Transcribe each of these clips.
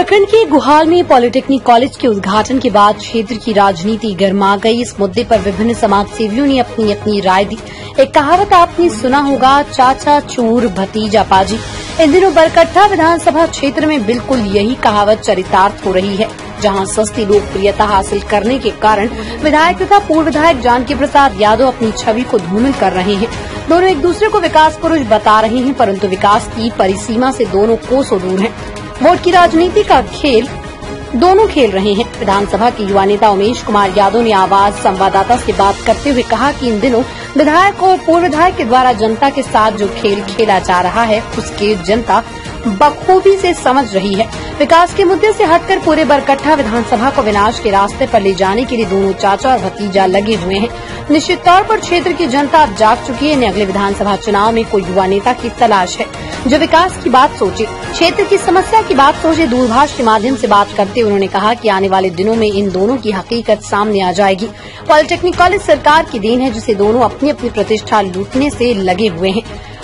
झारखंड के गुहाल में polytechnic college के उद्घाटन के बाद क्षेत्र की राजनीति गर्मा गई। इस मुद्दे पर विभिन्न समाज सेवियों ने अपनी अपनी राय दी। एक कहावत आपने सुना होगा, चाचा चोर भतीजा पाजी। इन दिनों बरकट्टा विधानसभा क्षेत्र में बिल्कुल यही कहावत चरितार्थ हो रही है, जहां सस्ती लोकप्रियता हासिल करने के कारण विधायक तथा पूर्व विधायक जानकी प्रसाद यादव अपनी छवि को धूमिल कर रहे हैं। दोनों एक दूसरे को विकास पुरुष बता रहे हैं, परंतु विकास की परिसीमा से दोनों कोसों दूर हैं। वोट की राजनीति का खेल दोनों खेल रहे हैं। विधानसभा के युवा नेता उमेश कुमार यादव ने आवाज संवाददाता से बात करते हुए कहा कि इन दिनों विधायक और पूर्व विधायक के द्वारा जनता के साथ जो खेल खेला जा रहा है, उसके जनता बखूबी से समझ रही है। विकास के मुद्दे से हटकर पूरे बरकट्टा विधानसभा को विनाश के रास्ते पर ले जाने के लिए दोनों चाचा और भतीजा लगे हुए हैं। निश्चित तौर पर क्षेत्र की जनता अब जाग चुकी है। इन्हें अगले विधानसभा चुनाव में कोई युवा नेता की तलाश है जो विकास की बात सोचे, क्षेत्र की समस्या की बात सोचे। दूरभाष के माध्यम से बात करते हुए उन्होंने कहा कि आने वाले दिनों में इन दोनों की हकीकत सामने आ जाएगी। पॉलिटेक्निक कॉलेज सरकार की देन है, जिसे दोनों अपनी अपनी प्रतिष्ठा लूटने से लगे हुए हैं।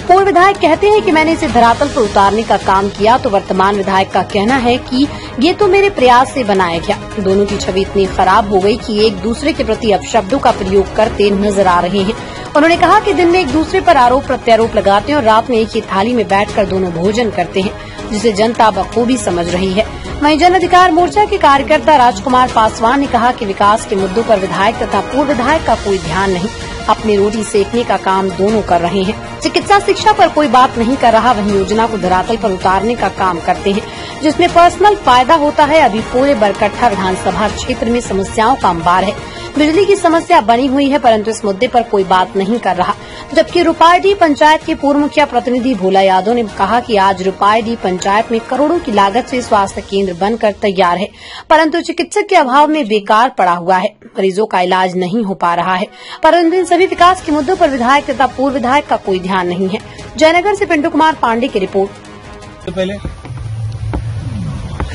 पूर्व विधायक कहते हैं कि मैंने इसे धरातल पर उतारने का काम किया, तो वर्तमान विधायक का कहना है कि ये तो मेरे प्रयास से बनाया गया। दोनों की छवि इतनी खराब हो गई कि एक दूसरे के प्रति अपशब्दों का प्रयोग करते नजर आ रहे हैं। उन्होंने कहा कि दिन में एक दूसरे पर आरोप प्रत्यारोप लगाते हैं और रात में एक ही थाली में बैठकर दोनों भोजन करते हैं, जिसे जनता बखूबी समझ रही है। वहीं जन अधिकार मोर्चा के कार्यकर्ता राजकुमार पासवान ने कहा कि विकास के मुद्दों पर विधायक तथा पूर्व विधायक का कोई ध्यान नहीं, अपनी रोटी सेकने का काम दोनों कर रहे हैं। चिकित्सा शिक्षा पर कोई बात नहीं कर रहा, वहीं योजना को धरातल पर उतारने का काम करते हैं, जिसमें पर्सनल फायदा होता है। अभी पूरे बरकट्टा विधानसभा क्षेत्र में समस्याओं का अंबार है। बिजली की समस्या बनी हुई है, परंतु इस मुद्दे पर कोई बात नहीं कर रहा। जबकि रुपाईडीह पंचायत के पूर्व मुखिया प्रतिनिधि भोला यादव ने कहा कि आज रुपाईडीह पंचायत में करोड़ों की लागत से स्वास्थ्य केंद्र बनकर तैयार है, परंतु चिकित्सक के अभाव में बेकार पड़ा हुआ है। मरीजों का इलाज नहीं हो पा रहा है, परंतु इन सभी विकास के मुद्दों पर विधायक तथा पूर्व विधायक का कोई ध्यान नहीं है। जयनगर से पिंटू कुमार पांडे की रिपोर्ट। पहले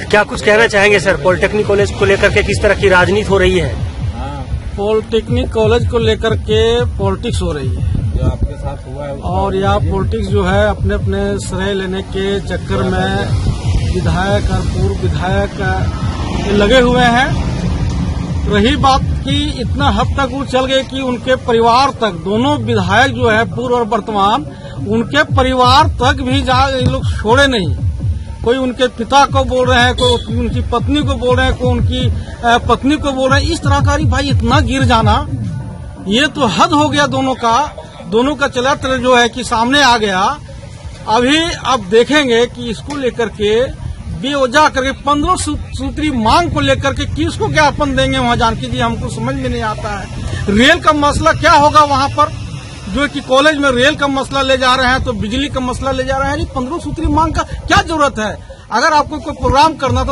क्या कुछ कहना चाहेंगे सर, पॉलिटेक्निक कॉलेज को लेकर के किस तरह की राजनीति हो रही है? पॉलिटेक्निक कॉलेज को लेकर के पॉलिटिक्स हो रही है, जो आपके साथ हुआ है, और यह पॉलिटिक्स जो है अपने अपने श्रेय लेने के चक्कर में विधायक और पूर्व विधायक लगे हुए हैं। रही बात की इतना हद तक वो चल गए कि उनके परिवार तक, दोनों विधायक जो है पूर्व और वर्तमान, उनके परिवार तक भी ये लोग छोड़े नहीं। कोई उनके पिता को बोल रहे हैं, कोई उनकी पत्नी को बोल रहे हैं, कोई उनकी पत्नी को बोल रहे हैं। इस तरह का भाई इतना गिर जाना, ये तो हद हो गया। दोनों का चरित्र जो है कि सामने आ गया। अभी अब देखेंगे कि इसको लेकर के बेवजह करके 15 सूत्री मांग को लेकर के किसको ज्ञापन देंगे वहां, जानकी जी हमको समझ में नहीं आता है। रेल का मसला क्या होगा वहां पर, जो कि कॉलेज में रेल का मसला ले जा रहे हैं, तो बिजली का मसला ले जा रहे हैं। 15 सूत्री मांग का क्या जरूरत है? अगर आपको कोई प्रोग्राम करना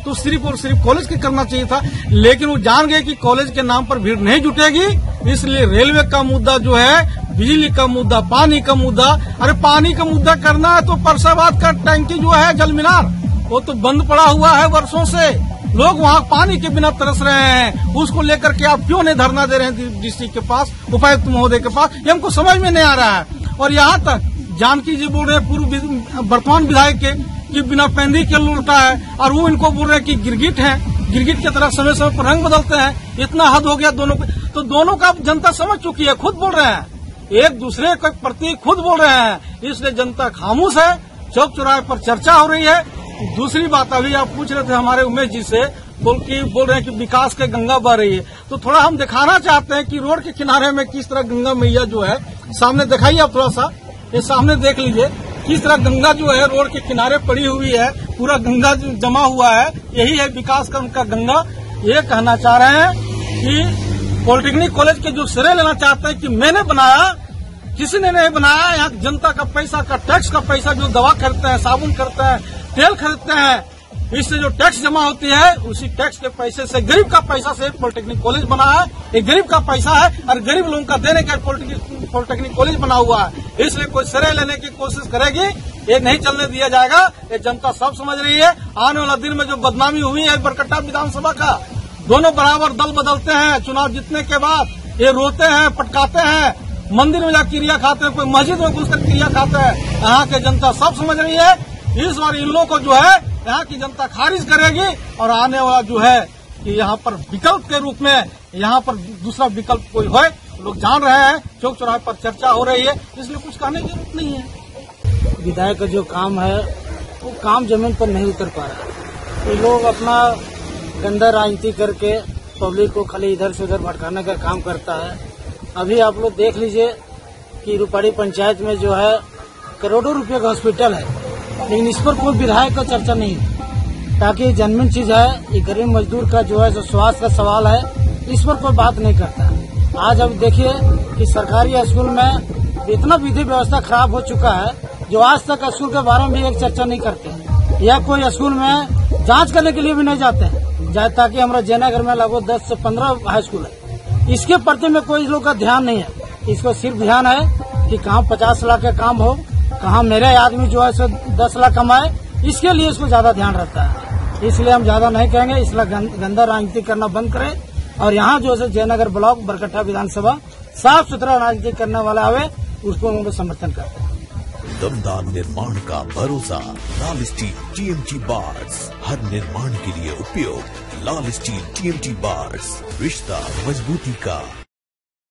तो सिर्फ और सिर्फ कॉलेज के करना चाहिए था, लेकिन वो जान गए कि कॉलेज के नाम पर भीड़ नहीं जुटेगी, इसलिए रेलवे का मुद्दा जो है, बिजली का मुद्दा, पानी का मुद्दा। अरे पानी का मुद्दा करना है तो परसाबाद का टैंकी जो है जल मीनार, वो तो बंद पड़ा हुआ है वर्षों से। लोग वहाँ पानी के बिना तरस रहे हैं, उसको लेकर के आप क्यों नहीं धरना दे रहे हैं डिस्ट्रिक्ट के पास, उपायुक्त महोदय के पास? ये हमको समझ में नहीं आ रहा है। और यहाँ तक जानकी जी बोल रहे हैं पूर्व वर्तमान विधायक के कि बिना पेंदी के लूटता है, और वो इनको बोल रहे हैं कि गिरगिट है, गिरगिट की तरह समय समय पर रंग बदलते हैं। इतना हद हो गया दोनों पे। तो दोनों का जनता समझ चुकी है, खुद बोल रहे हैं, एक दूसरे के प्रति खुद बोल रहे हैं, इसलिए जनता खामोश है। चौक चौराहे पर चर्चा हो रही है। दूसरी बात, अभी आप पूछ रहे थे हमारे उमेश जी से, बोल रहे हैं कि विकास के गंगा बह रही है, तो थोड़ा हम दिखाना चाहते हैं कि रोड के किनारे में किस तरह गंगा मैया जो है, सामने दिखाइए आप थोड़ा सा, ये सामने देख लीजिए किस तरह गंगा जो है रोड के किनारे पड़ी हुई है, पूरा गंगा जमा हुआ है। यही है विकास का उनका गंगा। ये कहना चाह रहे हैं कि पॉलिटेक्निक कॉलेज के जो श्रेय लेना चाहते हैं कि मैंने बनाया, किसी ने नहीं बनाया। यहाँ जनता का पैसा, का टैक्स का पैसा, जो दवा खरीदते हैं, साबुन खरीदते हैं, तेल खरीदते हैं, इससे जो टैक्स जमा होती है, उसी टैक्स के पैसे से, गरीब का पैसा से पॉलिटेक्निक कॉलेज बना है। ये गरीब का पैसा है और गरीब लोगों का देने का पॉलिटेक्निक कॉलेज बना हुआ है, इसलिए कोई श्रेय लेने की कोशिश करेगी, ये नहीं चलने दिया जाएगा। ये जनता सब समझ रही है। आने वाला दिन में जो बदनामी हुई है बरकट्टा विधानसभा का, दोनों बराबर दल बदलते हैं, चुनाव जीतने के बाद ये रोते हैं, पटकाते हैं, मंदिर में जाकर क्रिया खाते हैं, कोई मस्जिद में घुसकर क्रिया खाते हैं। यहाँ के जनता सब समझ रही है। इस बार इन लोगों को जो है यहाँ की जनता खारिज करेगी और आने वाला जो है कि यहाँ पर विकल्प के रूप में यहाँ पर दूसरा विकल्प कोई हो, लोग जान रहे हैं। चौक चौराहे पर चर्चा हो रही है, इसलिए कुछ कहने की जरूरत नहीं है। विधायक का जो काम है वो काम जमीन पर नहीं उतर पा रहा। ये लोग अपना गंदा राजनीति करके पब्लिक को खाली इधर से उधर भटकाने का काम करता है। अभी आप लोग देख लीजिए कि रुपाड़ी पंचायत में जो है करोड़ों रुपए का हॉस्पिटल है, लेकिन इस पर कोई विधायक का चर्चा नहीं है। ताकि जन्मन चीज है, ये गरीब मजदूर का जो है जो स्वास्थ्य का सवाल है, इस पर कोई बात नहीं करता। आज अब देखिए कि सरकारी स्कूल में इतना विधि व्यवस्था खराब हो चुका है, जो आज तक स्कूल के बारे में भी एक चर्चा नहीं करते या कोई स्कूल में जांच करने के लिए भी नहीं जाते हैं। ताकि हमारा जयनगर में लगभग 10 से 15 हाई स्कूल है, इसके प्रति में कोई लोग का ध्यान नहीं है। इसको सिर्फ ध्यान है कि कहाँ 50 लाख का काम हो, कहाँ मेरे आदमी जो है सो 10 लाख कमाए, इसके लिए इसको ज्यादा ध्यान रहता है। इसलिए हम ज्यादा नहीं कहेंगे, इसलिए गंदा राजनीति करना बंद करें और यहाँ जो है जयनगर ब्लॉक बरकट्ठा विधानसभा साफ सुथरा राजनीति करने वाला आवे, उसको हम समर्थन करते हैं। दमदार निर्माण का भरोसा लाल स्टील TMT बार्स, हर निर्माण के लिए उपयोग। लाल स्टील TMT बार्स, रिश्ता मजबूती का।